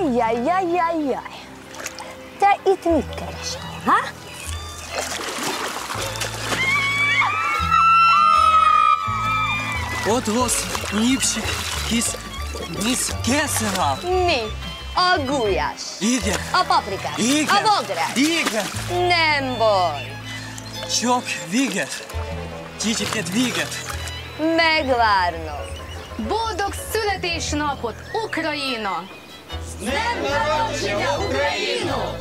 Ajjajjajjajjaj. Te itt mit keresel, ha? От вас ліпший ніж кесарав. Mi? A gulyás. Igen. A paprikás. Igen. A bogrács. Igen. Nem baj. Csak véget. Kicsiket véget. Megvárnom. Boldog születésnapot, Ukrajina! З днем народження, Україно!